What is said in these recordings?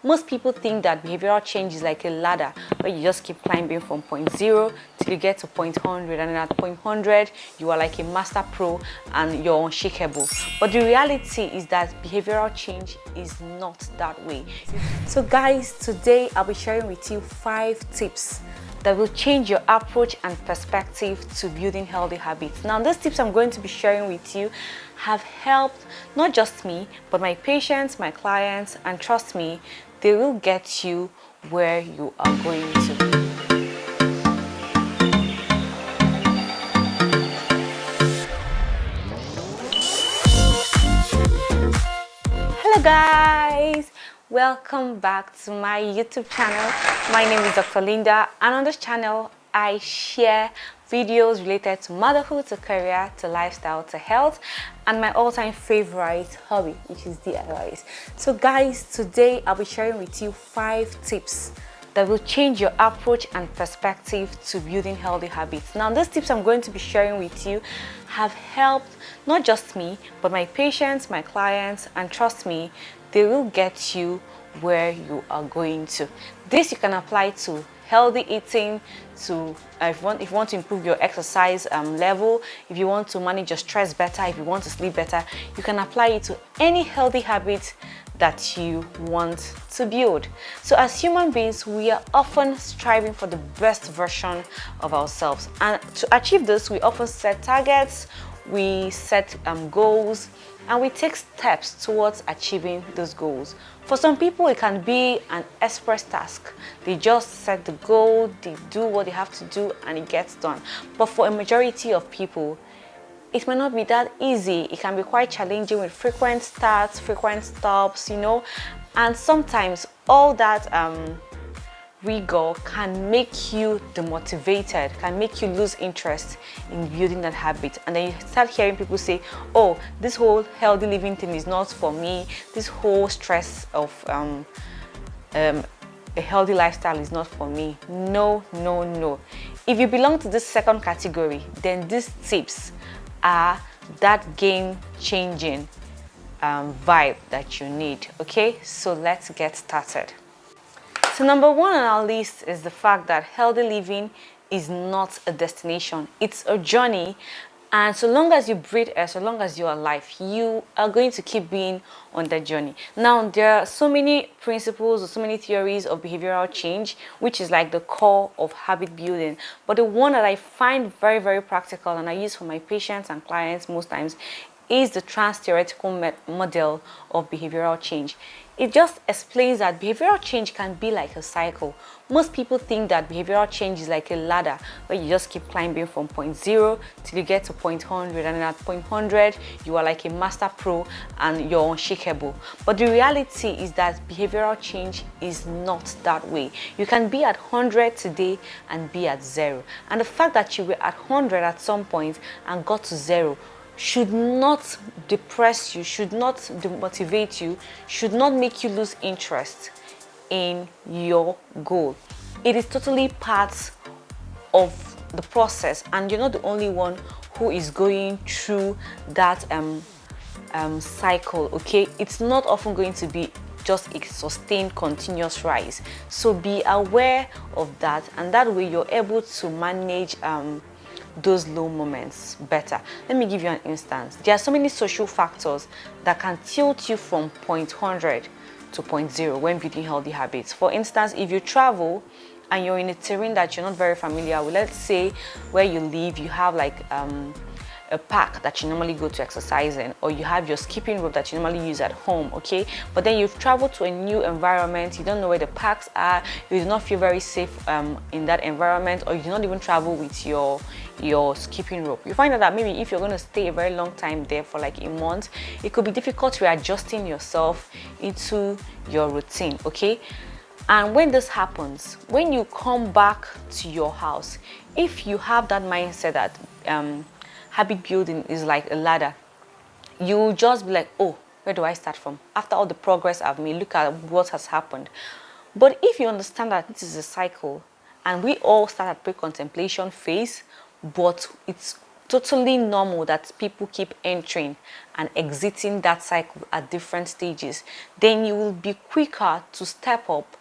Most people think that behavioral change is like a ladder where you just keep climbing from point 0 till you get to point 100, and then at point 100 you are like a master pro and you're unshakable. But the reality is that behavioral change is not that way. So guys, today I'll be sharing with you 5 tips that will change your approach and perspective to building healthy habits. Now, these tips I'm going to be sharing with you have helped not just me, but my patients, my clients, and trust me, they will get you where you are going to. Hello guys, welcome back to my YouTube channel. My name is Dr. Linda, and on this channel I share videos related to motherhood, to career, to lifestyle, to health, and my all-time favorite hobby, which is DIYs. So guys, today I'll be sharing with you 5 tips that will change your approach and perspective to building healthy habits. Now, these tips I'm going to be sharing with you have helped not just me, but my patients, my clients, and trust me, they will get you where you are going to. This you can apply to healthy eating, to if you want to improve your exercise level, if you want to manage your stress better, if you want to sleep better, you can apply it to any healthy habit that you want to build. So as human beings, we are often striving for the best version of ourselves, and to achieve this we often set targets, we set goals, and we take steps towards achieving those goals. For some people, it can be an express task. They just set the goal, they do what they have to do, and it gets done. But for a majority of people, it may not be that easy. It can be quite challenging with frequent starts, frequent stops, and sometimes all that rigor can make you demotivated, can make you lose interest in building that habit. And then you start hearing people say, oh, this whole healthy living thing is not for me, this whole stress of a healthy lifestyle is not for me. No. If you belong to this second category, then these tips are that game-changing vibe that you need. Okay, so let's get started. So number 1 on our list is the fact that healthy living is not a destination, it's a journey. And so long as you breathe air, so long as you're alive, you are going to keep being on that journey. Now, there are so many principles or so many theories of behavioral change, which is like the core of habit building. But the one that I find very, very practical and I use for my patients and clients most times is the trans-theoretical model of behavioral change. It just explains that behavioral change can be like a cycle. Most people think that behavioral change is like a ladder where you just keep climbing from point 0 till you get to point 100, and then at point 100 you are like a master pro and you're unshakable. But the reality is that behavioral change is not that way. You can be at 100 today and be at 0. And the fact that you were at 100 at some point and got to 0 should not depress you, should not demotivate you, should not make you lose interest in your goal. It is totally part of the process, and you're not the only one who is going through that cycle. Okay, it's not often going to be just a sustained continuous rise, so be aware of that, and that way you're able to manage those low moments better. Let me give you an instance. There are so many social factors that can tilt you from point 100 to point 0 when building healthy habits. For instance, if you travel and you're in a terrain that you're not very familiar with, let's say where you live, you have like a park that you normally go to exercise in, or you have your skipping rope that you normally use at home, okay? But then you've traveled to a new environment, you don't know where the parks are, you do not feel very safe in that environment, or you do not even travel with your skipping rope. You find out that maybe if you're going to stay a very long time there for like a month, it could be difficult readjusting yourself into your routine, okay? And when this happens, when you come back to your house, if you have that mindset that habit building is like a ladder, you just be like, oh, where do I start from? After all the progress I've made, look at what has happened. But if you understand that this is a cycle, and we all start at pre-contemplation phase, but it's totally normal that people keep entering and exiting that cycle at different stages, then you will be quicker to step up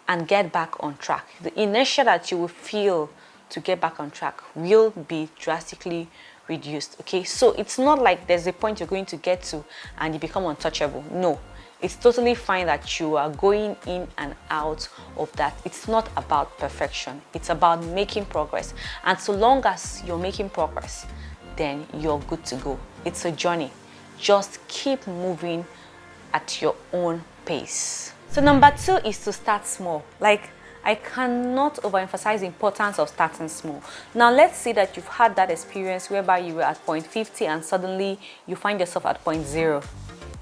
and get back on track. The inertia that you will feel to get back on track will be drastically reduced. Okay, so it's not like there's a point you're going to get to and you become untouchable. No, it's totally fine that you are going in and out of that. It's not about perfection, it's about making progress. And so long as you're making progress, then you're good to go. It's a journey. Just keep moving at your own pace. So number 2 is to start small. Like, I cannot overemphasize the importance of starting small. Now, let's say that you've had that experience whereby you were at point 50 and suddenly you find yourself at point 0.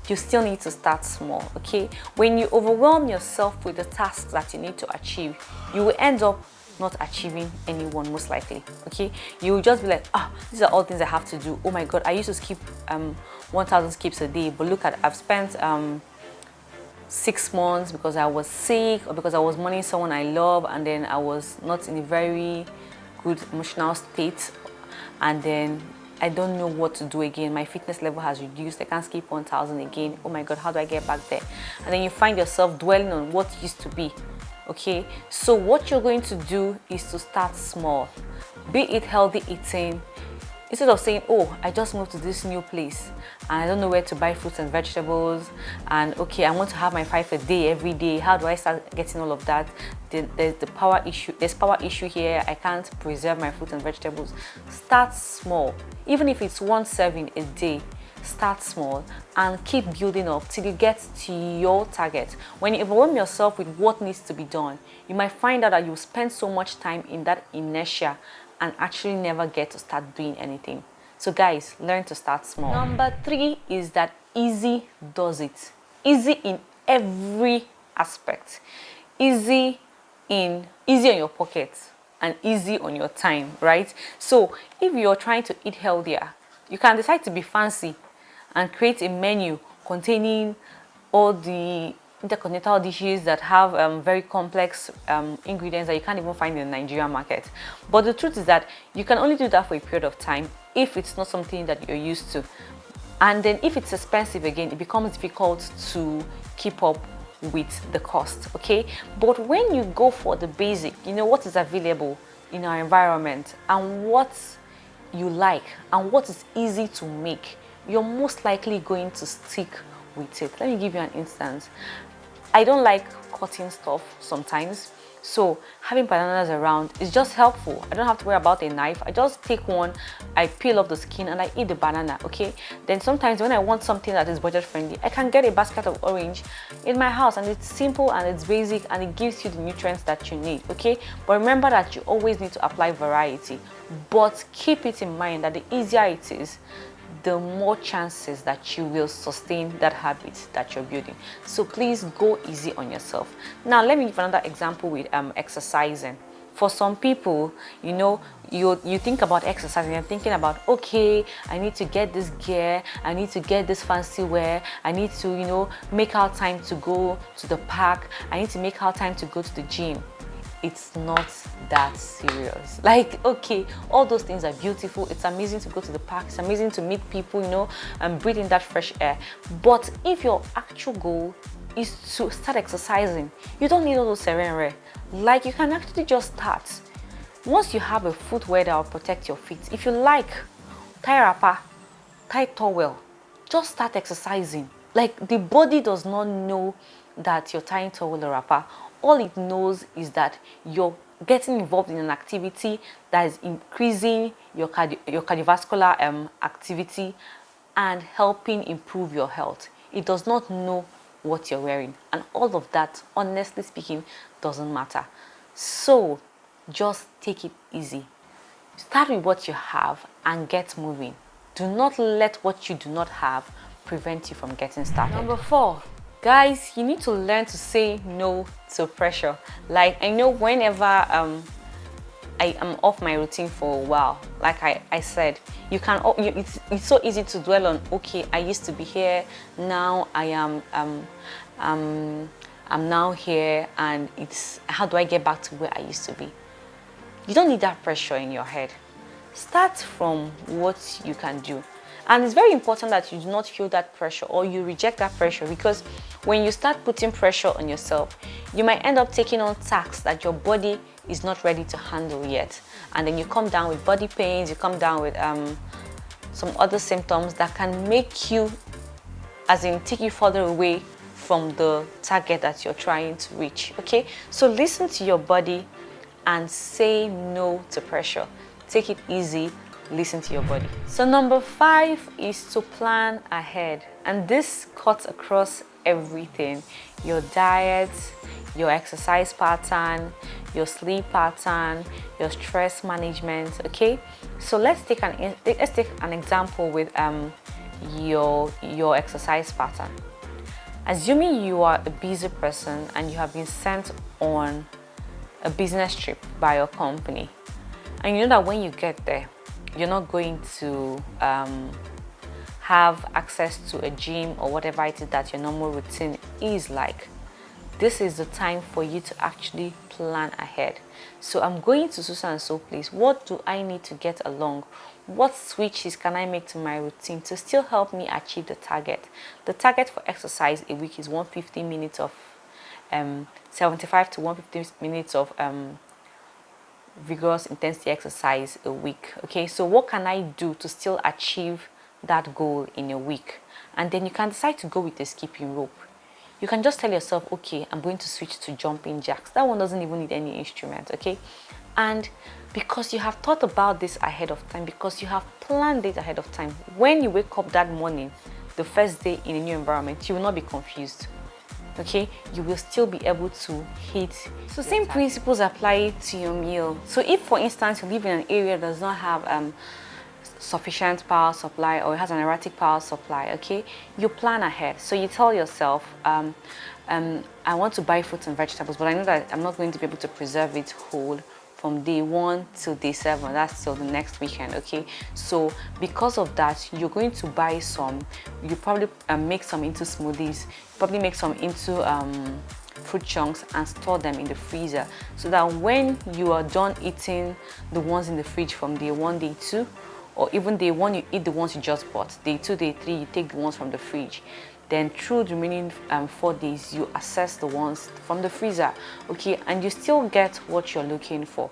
You still need to start small, okay? When you overwhelm yourself with the tasks that you need to achieve, you will end up not achieving anyone, most likely. Okay, you will just be like, these are all things I have to do. Oh my god, I used to skip 1,000 skips a day, but look at, I've spent 6 months because I was sick or because I was mourning someone I love, and then I was not in a very good emotional state, and then I don't know what to do again. My fitness level has reduced. I can't skip 1,000 again. Oh my god, how do I get back there? And then you find yourself dwelling on what used to be. Okay, so what you're going to do is to start small. Be it healthy eating. Instead of saying, oh, I just moved to this new place and I don't know where to buy fruits and vegetables, and okay, I want to have my 5 a day every day. How do I start getting all of that? There's the power issue. There's power issue here. I can't preserve my fruits and vegetables. Start small. Even if it's 1 serving a day, start small and keep building up till you get to your target. When you overwhelm yourself with what needs to be done, you might find out that you spend so much time in that inertia and actually never get to start doing anything. So guys, learn to start small. Number 3 is that easy does it. Easy in every aspect. Easy on your pocket and easy on your time, right? So if you're trying to eat healthier, you can decide to be fancy and create a menu containing all the intercontinental dishes that have very complex ingredients that you can't even find in the Nigerian market. But the truth is that you can only do that for a period of time if it's not something that you're used to. And then if it's expensive again, it becomes difficult to keep up with the cost, okay? But when you go for the basic, you know what is available in our environment and what you like and what is easy to make, you're most likely going to stick with it. Let me give you an instance. I don't like cutting stuff sometimes, so having bananas around is just helpful. I don't have to worry about a knife. I just take one, I peel off the skin and I eat the banana, okay? Then sometimes when I want something that is budget friendly, I can get a basket of orange in my house, and it's simple and it's basic and it gives you the nutrients that you need, okay? But remember that you always need to apply variety, but keep it in mind that the easier it is, the more chances that you will sustain that habit that you're building. So please go easy on yourself. Now let me give another example with exercising. For some people, you know, you think about exercising, you're thinking about, okay, I need to get this gear, I need to get this fancy wear, I need to, you know, make out time to go to the park, I need to make out time to go to the gym. It's not that serious. Like, okay, all those things are beautiful. It's amazing to go to the park. It's amazing to meet people, you know, and breathe in that fresh air. But if your actual goal is to start exercising, you don't need all those serene. Like, you can actually just start. Once you have a footwear that will protect your feet, if you like, tie wrapper, tie towel, just start exercising. Like, the body does not know that you're tying towel or wrapper. All it knows is that you're getting involved in an activity that is increasing your cardiovascular activity and helping improve your health. It does not know what you're wearing, and all of that, honestly speaking, doesn't matter. So just take it easy. Start with what you have and get moving. Do not let what you do not have prevent you from getting started. Number 4. Guys, you need to learn to say no to pressure. Like, I know whenever I am off my routine for a while, like I said, it's so easy to dwell on, okay, I used to be here, now I am I'm now here, and it's how do I get back to where I used to be? You don't need that pressure in your head. Start from what you can do. And it's very important that you do not feel that pressure or you reject that pressure, because when you start putting pressure on yourself, you might end up taking on tasks that your body is not ready to handle yet. And then you come down with body pains, you come down with some other symptoms that can make you, as in take you further away from the target that you're trying to reach. Okay, so listen to your body and say no to pressure. Take it easy, listen to your body. So number 5 is to plan ahead, and this cuts across everything: your diet, your exercise pattern, your sleep pattern, your stress management. Okay, so let's take an example with your exercise pattern. Assuming you are a busy person and you have been sent on a business trip by your company, and you know that when you get there, you're not going to have access to a gym or whatever it is that your normal routine is like. This is the time for you to actually plan ahead. So I'm going to so and so place. What do I need to get along? What switches can I make to my routine to still help me achieve the target? The target for exercise a week is 150 minutes of 75 to 150 minutes of vigorous intensity exercise a week. Okay, so what can I do to still achieve that goal in a week? And then you can decide to go with a skipping rope. You can just tell yourself, okay, I'm going to switch to jumping jacks. That one doesn't even need any instrument. Okay, and because you have thought about this ahead of time, because you have planned it ahead of time, when you wake up that morning, the first day in a new environment, you will not be confused. Okay, you will still be able to hit. So same principles apply to your meal. So if, for instance, you live in an area that does not have sufficient power supply, or it has an erratic power supply, okay, you plan ahead. So you tell yourself, I want to buy fruits and vegetables, but I know that I'm not going to be able to preserve it whole from day 1 till day 7. That's till the next weekend. Okay, so because of that, you're going to buy some. You probably make some into smoothies, probably make some into fruit chunks and store them in the freezer, so that when you are done eating the ones in the fridge from day 1, day 2, or even day 1 you eat the ones you just bought, day 2, day 3 you take the ones from the fridge, then through the remaining 4 days you assess the ones from the freezer. Okay, and you still get what you're looking for.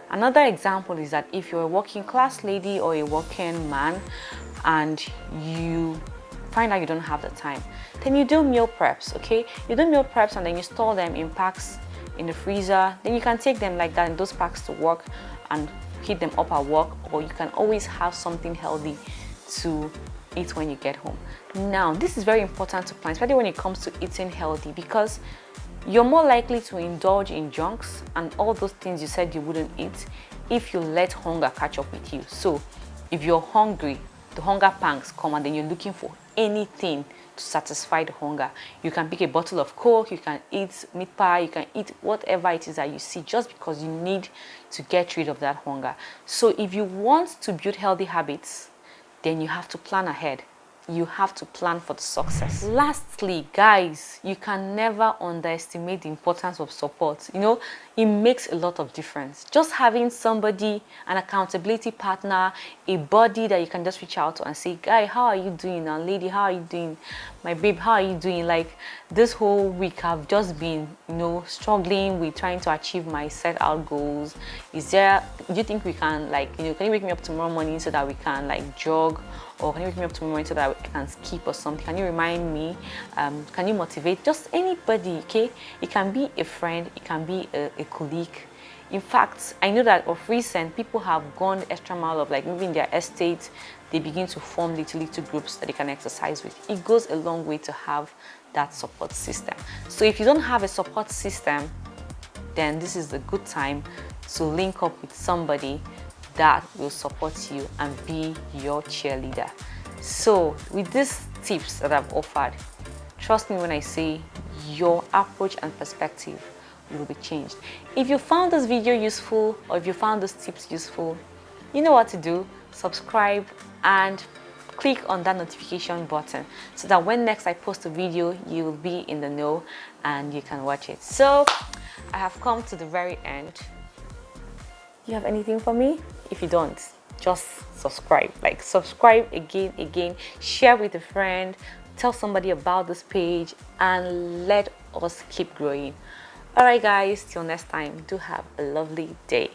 Another example is that if you're a working class lady or a working man and you find out you don't have the time, then you do meal preps. Okay, you do meal preps and then you store them in packs in the freezer. Then you can take them like that in those packs to work and heat them up at work, or you can always have something healthy to eat when you get home. Now, this is very important to plan, especially when it comes to eating healthy, because you're more likely to indulge in junks and all those things you said you wouldn't eat if you let hunger catch up with you. So if you're hungry, the hunger pangs come and then you're looking for anything to satisfy the hunger. You can pick a bottle of Coke, you can eat meat pie, you can eat whatever it is that you see, just because you need to get rid of that hunger. So if you want to build healthy habits, then you have to plan ahead. You have to plan for the success. Lastly, guys, you can never underestimate the importance of support. You know, it makes a lot of difference. Just having somebody, an accountability partner, a body that you can just reach out to and say, guy, how are you doing? Now, lady, how are you doing? My babe, how are you doing? Like, this whole week I've just been, struggling with trying to achieve my set out goals. Do you think we can, can you wake me up tomorrow morning so that we can jog? Or can you wake me up tomorrow morning so that I can skip or something? Can you remind me? Can you motivate? Just anybody, okay? It can be a friend, it can be a colleague. In fact, I know that of recent, people have gone the extra mile of maybe in their estate, they begin to form little groups that they can exercise with. It goes a long way to have that support system. So if you don't have a support system, then this is a good time to link up with somebody that will support you and be your cheerleader. So with these tips that I've offered, trust me when I say your approach and perspective will be changed. If you found this video useful, or if you found these tips useful, you know what to do. Subscribe and click on that notification button so that when next I post a video, you will be in the know and you can watch it. So I have come to the very end. You have anything for me? If you don't, just subscribe. Like, subscribe again, share with a friend, tell somebody about this page, and let us keep growing. All right guys, till next time, do have a lovely day.